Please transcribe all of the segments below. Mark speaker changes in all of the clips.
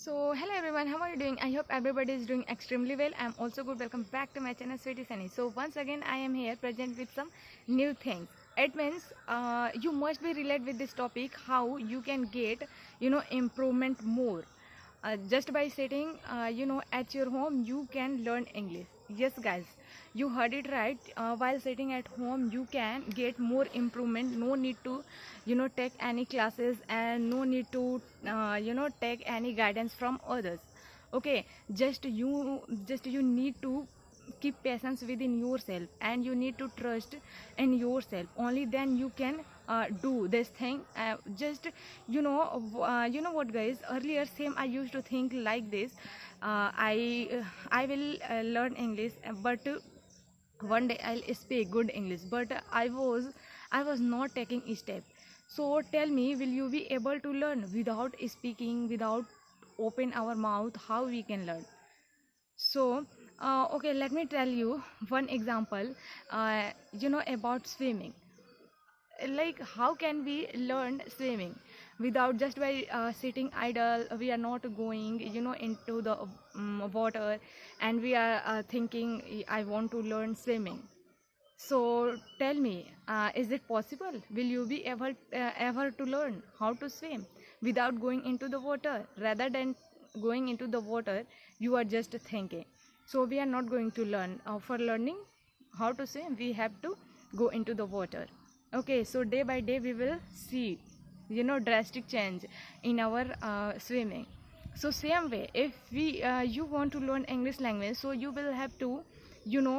Speaker 1: Hello everyone, how are you doing? I hope everybody is doing extremely well. I'm also good. Welcome back to my channel, Sweetie Sunny. So once again, I am here present with some new things. It means you must be related with this topic, how you can get, improvement more. Just by sitting, at your home, you can learn English. Yes, guys, you heard it right. While sitting at home, you can get more improvement. No need to, take any classes, and no need to, take any guidance from others. Okay, just you need to keep patience within yourself, and you need to trust in yourself. Only then you can do this thing. Just you know what, guys, earlier same I used to think like this. I will learn English, but one day I'll speak good English, but I was not taking a step. So tell me, will you be able to learn without speaking, without open our mouth? How we can learn? So, okay, let me tell you one example, about swimming. Like, how can we learn swimming without just by sitting idle? We are not going, into the water, and we are thinking, I want to learn swimming. So, tell me, is it possible? Will you be ever to learn how to swim without going into the water? Rather than going into the water, you are just thinking. So, we are not going to learn. For learning how to swim, we have to go into the water. Okay, so day by day, we will see, drastic change in our swimming. So same way, if you want to learn English language, so you will have to,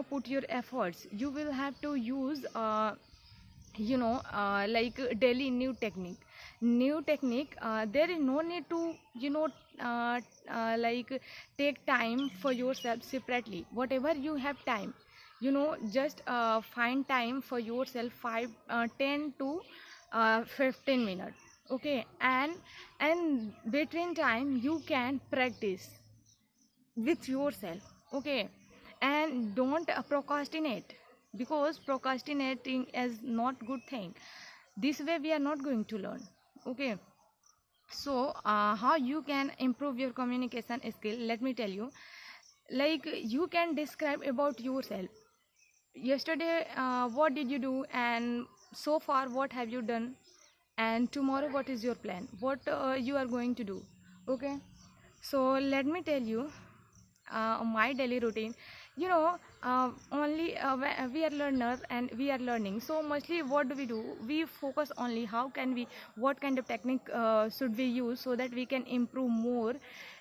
Speaker 1: put your efforts. You will have to use like daily new technique. There is no need to, like, take time for yourself separately. Whatever you have time, just find time for yourself, 10 to 15 minutes. Okay, and between time you can practice with yourself. Okay, and don't procrastinate, because procrastinating is not good thing. This way we are not going to learn. Okay, so how you can improve your communication skill, let me tell you. Like, you can describe about yourself. Yesterday, what did you do, and so far what have you done, and tomorrow what is your plan, what you are going to do. Okay, so let me tell you my daily routine. Only we are learner and we are learning, so mostly what do? We focus only how can we, what kind of technique should we use so that we can improve more,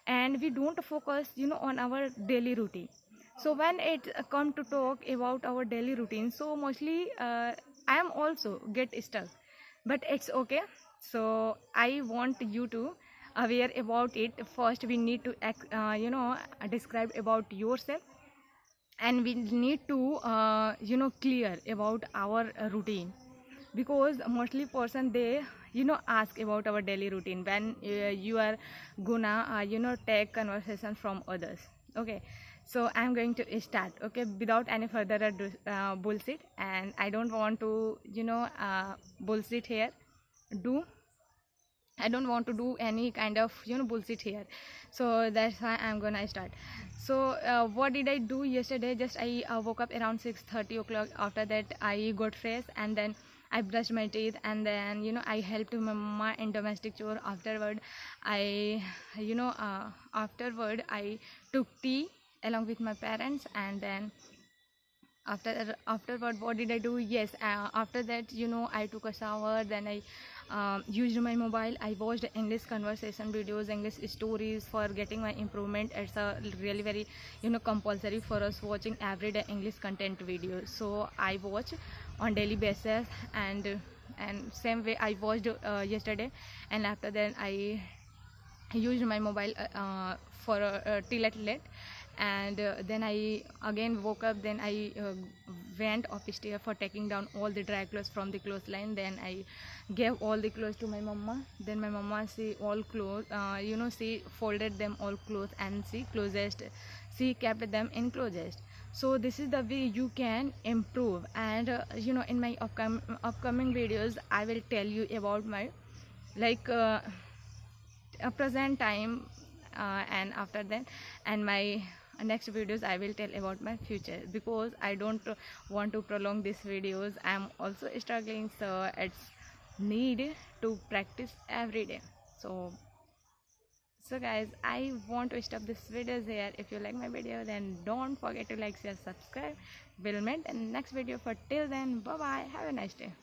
Speaker 1: and we don't focus, on our daily routine. So when it come to talk about our daily routine, so mostly I am also get stuck, but it's okay. So I want you to aware about it. First we need to describe about yourself, and we need to clear about our routine, because mostly person they ask about our daily routine when you are gonna take conversation from others. Okay, so I'm going to start, okay, without any further ado, bullshit, and I don't want to bullshit here. Do I don't want to do any kind of bullshit here. So that's why I'm gonna start. So what did I do yesterday? Just I woke up around 6:30 o'clock. After that I got fresh, and then I brushed my teeth, and then I helped my mama in domestic chore. Afterward I took tea along with my parents, and then afterward what did I do? Yes, after that I took a shower, then I used my mobile. I watched English conversation videos, English stories for getting my improvement. It's a really very compulsory for us watching everyday English content videos, so I watch on daily basis. And same way I watched yesterday, and after that I used my mobile for till at late. And then I again woke up, then I went upstairs for taking down all the dry clothes from the clothesline. Then I gave all the clothes to my mama. Then my mama, she all clothes, she folded them all clothes, and she kept them in closest. So this is the way you can improve. And in my upcoming videos I will tell you about my, like, a present time. and after then, and my next videos I will tell about my future, because I don't want to prolong these videos. I'm also struggling, so it's need to practice every day. So guys, I want to stop this videos here. If you like my video, then don't forget to like, share, subscribe. We'll meet in next video. For till then, bye bye, have a nice day.